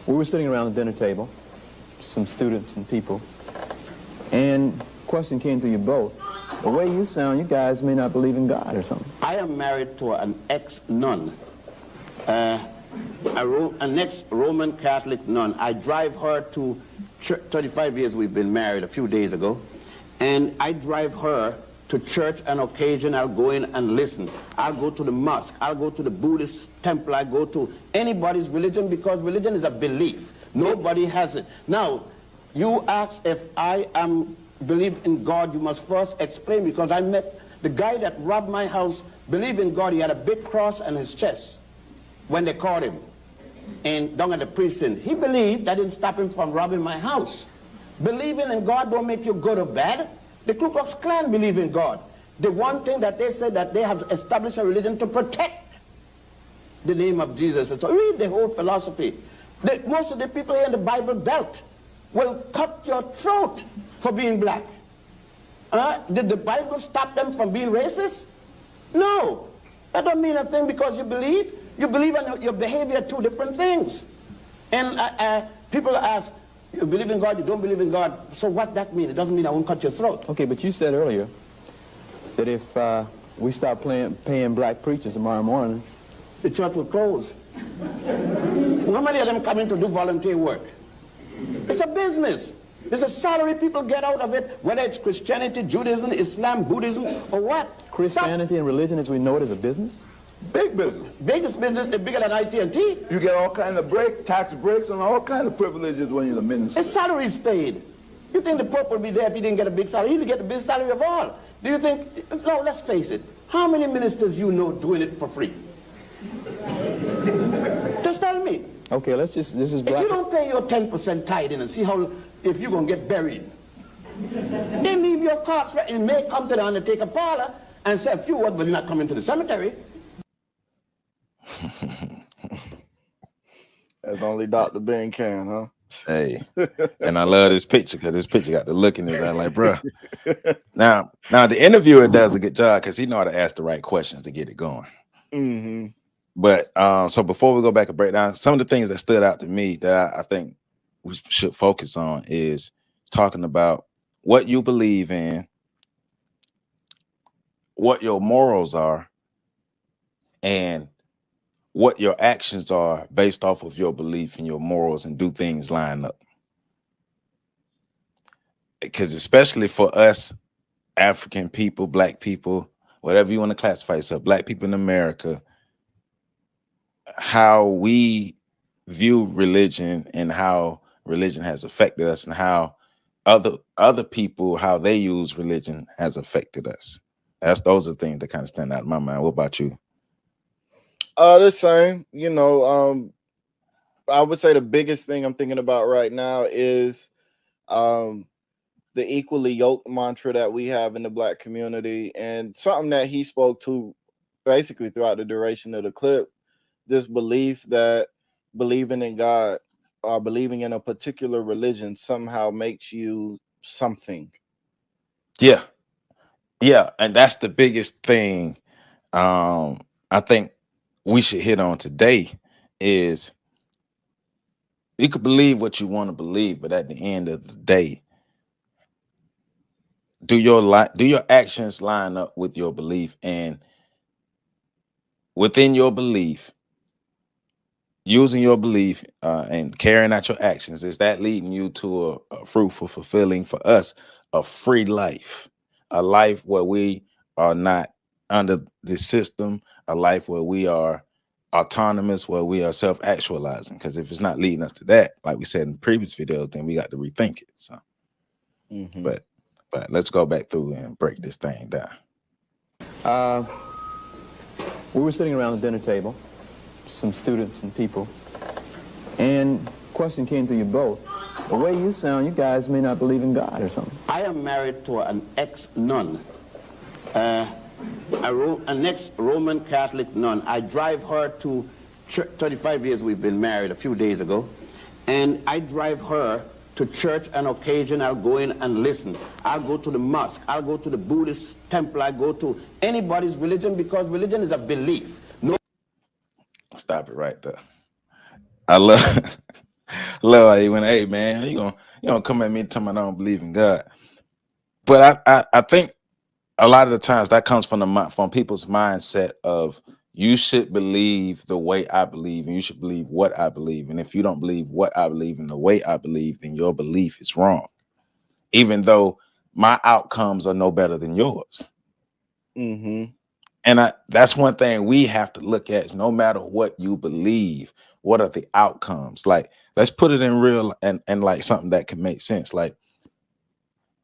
We were sitting around the dinner table, some students and people, and a question came to you both. The way you sound, you guys may not believe in God or something. I am married to an ex-nun, an ex-Roman Catholic nun. I drive her to 35 years we've been married a few days ago, and I drive her to church on occasion. I'll go in and listen. I'll go to the mosque. I'll go to the Buddhist temple. I go to anybody's religion, because religion is a belief. Nobody has it. Now, you ask if I believe in God, you must first explain, because I met the guy that robbed my house, believed in God. He had a big cross on his chest when they caught him and down at the precinct. He believed. That didn't stop him from robbing my house. Believing in God don't make you good or bad. The Ku Klux Klan believe in God. The one thing that they said, that they have established a religion to protect the name of Jesus. And so read the whole philosophy. Most of the people here in the Bible Belt will cut your throat for being black. Did the Bible stop them from being racist? No. That don't mean a thing because you believe. You believe and your behavior are two different things. And people ask, you believe in God, you don't believe in God. So what that means? It doesn't mean I won't cut your throat. Okay, but you said earlier that if we stop paying black preachers tomorrow morning, the church will close. How many of them come in to do volunteer work? It's a business. It's a salary people get out of it, whether it's Christianity, Judaism, Islam, Buddhism, or what. Christianity and religion as we know it is a business? Big business. Biggest business is bigger than IT&T. You get all kinds of tax breaks and all kinds of privileges when you're the minister. His salary is paid. You think the Pope would be there if he didn't get a big salary? He'd get the biggest salary of all. Do you think, no, let's face it. How many ministers you know doing it for free? Just tell me. Okay, this is black. If you don't pay your 10% tithe in and see how, if you're going to get buried, then leave your cards right, and may come to the undertaker parlor and say a few words, but you're not coming to the cemetery. As only Dr. Ben can, huh? Hey, and I love this picture because this picture got the look in his eye like, bruh. Now the interviewer does a good job because he know how to ask the right questions to get it going. Mm-hmm. But so before we go back and break down, some of the things that stood out to me that I think we should focus on is talking about what you believe in, what your morals are, and what your actions are based off of your belief and your morals, and do things line up. Because especially for us African people, black people, whatever you want to classify yourself, black people in America, how we view religion and how religion has affected us, and how other people, how they use religion has affected us. Those are things that kind of stand out in my mind. What about you? The same. You know, I would say the biggest thing I'm thinking about right now is the equally yoked mantra that we have in the black community, and something that he spoke to basically throughout the duration of the clip, this belief that believing in God or believing in a particular religion somehow makes you something. Yeah. And that's the biggest thing I think we should hit on today is you could believe what you want to believe, but at the end of the day, do your actions line up with your belief? And within your belief, using your belief and carrying out your actions, is that leading you to a fruitful, fulfilling, for us, a free life, a life where we are not under the system, a life where we are autonomous, where we are self-actualizing? Because if it's not leading us to that, like we said in previous videos, then we got to rethink it. So, but let's go back through and break this thing down. We were sitting around the dinner table, some students and people, and a question came to you both. The way you sound, you guys may not believe in God or something. I am married to an ex-nun, an ex-Roman Catholic nun. I drive her to 35 years we've been married a few days ago, and I drive her to church on occasion. I'll go in and listen. I'll go to the mosque. I'll go to the Buddhist temple. I go to anybody's religion, because religion is a belief. No. Stop it right there. I love Lord, he went, hey man, you gonna come at me telling me I don't believe in God. But I think a lot of the times that comes from from people's mindset of you should believe the way I believe, and you should believe what I believe. And if you don't believe what I believe and the way I believe, then your belief is wrong, even though my outcomes are no better than yours. Mm-hmm. And that's one thing we have to look at. No matter what you believe, what are the outcomes? Like, let's put it in real and like something that can make sense. Like,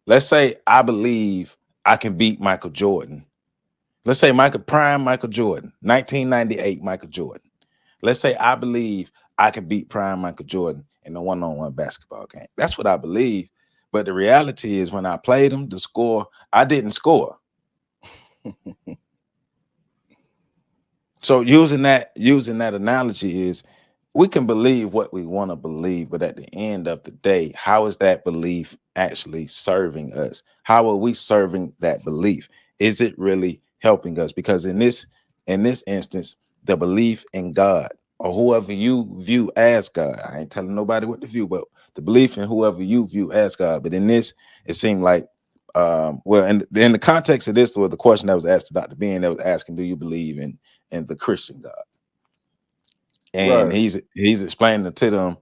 let's say I believe I can beat Michael Jordan. Let's say Prime Michael Jordan, 1998 Michael Jordan. Let's say I believe I can beat Prime Michael Jordan in a one-on-one basketball game. That's what I believe. But the reality is, when I played him, I didn't score. So using that analogy is, we can believe what we want to believe, but at the end of the day, how is that belief actually serving us? How are we serving that belief? Is it really helping us? Because in this instance, the belief in God, or whoever you view as God, I ain't telling nobody what to view, but the belief in whoever you view as God. But in this, it seemed like, well, in the context of this, or the question that was asked to Dr. Ben, that was asking, do you believe in the Christian God? And Right. he's explaining to them,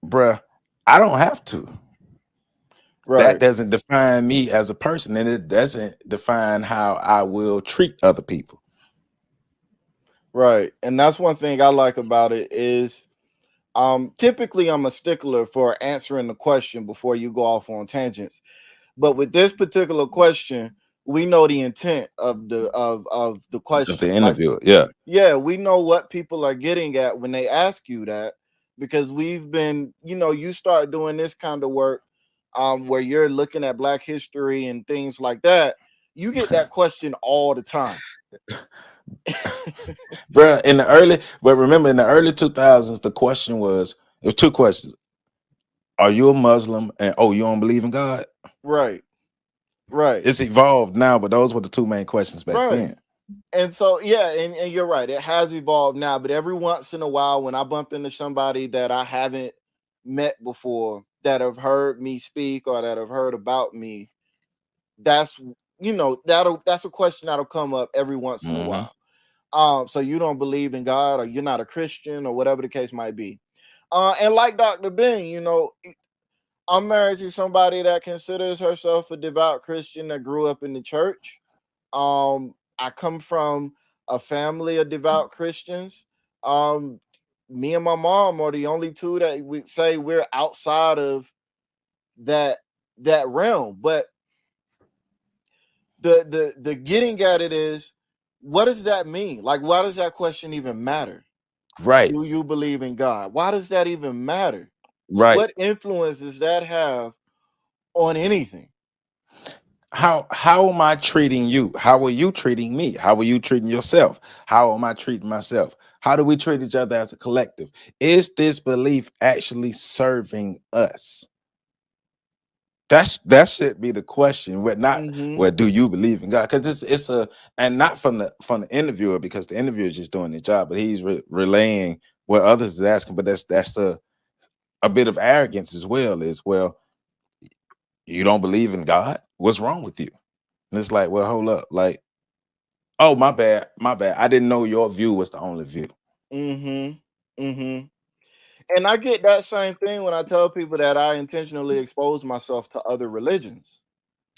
bruh, I don't have to. That Right. doesn't define me as a person, and it doesn't define how I will treat other people. Right. And that's one thing I like about it is, typically I'm a stickler for answering the question before you go off on tangents. But with this particular question, we know the intent of the Of the question. Like, interview, yeah. yeah, we know what people are getting at when they ask you that, because we've been, you start doing this kind of work, where you're looking at Black history and things like that. You get that question all the time. Bruh, remember in the early 2000s, the question was, there was two questions. Are you a Muslim? And, oh, you don't believe in God? Right. Right. It's evolved now, but those were the two main questions back Right. then. And so, yeah, and you're right, it has evolved now, but every once in a while, when I bump into somebody that I haven't met before, that have heard me speak or that have heard about me, that's that's a question that'll come up every once in a Mm-hmm. while. So you don't believe in God, or you're not a Christian, or whatever the case might be. And like Dr. Ben, I'm married to somebody that considers herself a devout Christian that grew up in the church. I come from a family of devout Christians. Um, Me and my mom are the only two that we say we're outside of that realm. But the getting at it is, what does that mean? Like, why does that question even matter? Right. Do you believe in God? Why does that even matter? Right. What influence does that have on anything? How am I treating you? How are you treating me? How are you treating yourself? How am I treating myself? How do we treat each other as a collective? Is this belief actually serving us? That should be the question. What not? Mm-hmm. Well, do you believe in God? Because it's a, and not from the interviewer, because the interviewer is just doing their job, but he's relaying what others is asking. But that's a bit of arrogance as well. Is, well, you don't believe in God? What's wrong with you? And it's like, well, hold up, like, oh, my bad. I didn't know your view was the only view. Mm-hmm. Mm-hmm. And I get that same thing when I tell people that I intentionally expose myself to other religions.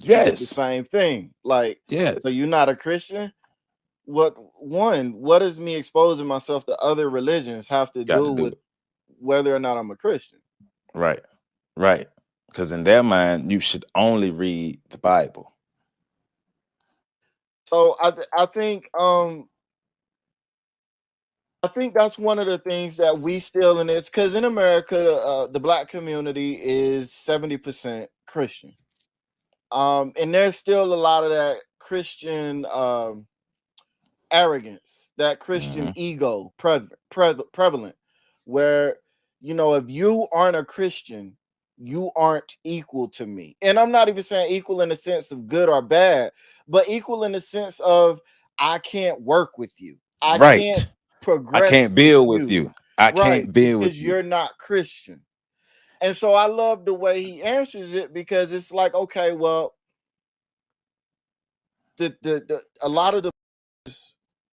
I get the Yes. same thing. Like, Yes. so you're not a Christian? What does me exposing myself to other religions have to Got do to do with it. whether or not I'm a Christian? Right. Right. Because in their mind, you should only read the Bible. So I think that's one of the things that we still in this, because in America, the Black community is 70% Christian. And there's still a lot of that Christian arrogance, that Christian Mm-hmm. ego prevalent, where, if you aren't a Christian, you aren't equal to me. And I'm not even saying equal in the sense of good or bad, but equal in the sense of, I can't work with you. I can't Right. I progress can't with build with you. you. I Right, can't build with because you. you're not Christian. And so I love the way he answers it, because it's like, okay, well, a lot of the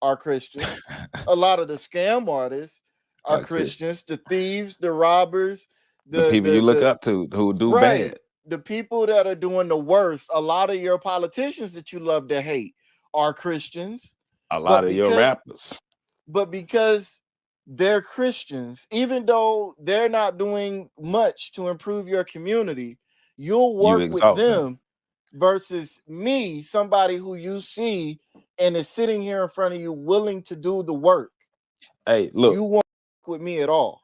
are Christians, a lot of the scam artists are Christians, the thieves, the robbers, the people you look up to who do bad. The people that are doing the worst, a lot of your politicians that you love to hate are Christians. A lot of your rappers. But because they're Christians, even though they're not doing much to improve your community, you'll work with them versus me, somebody who you see and is sitting here in front of you willing to do the work. Hey, look. You won't work with me at all.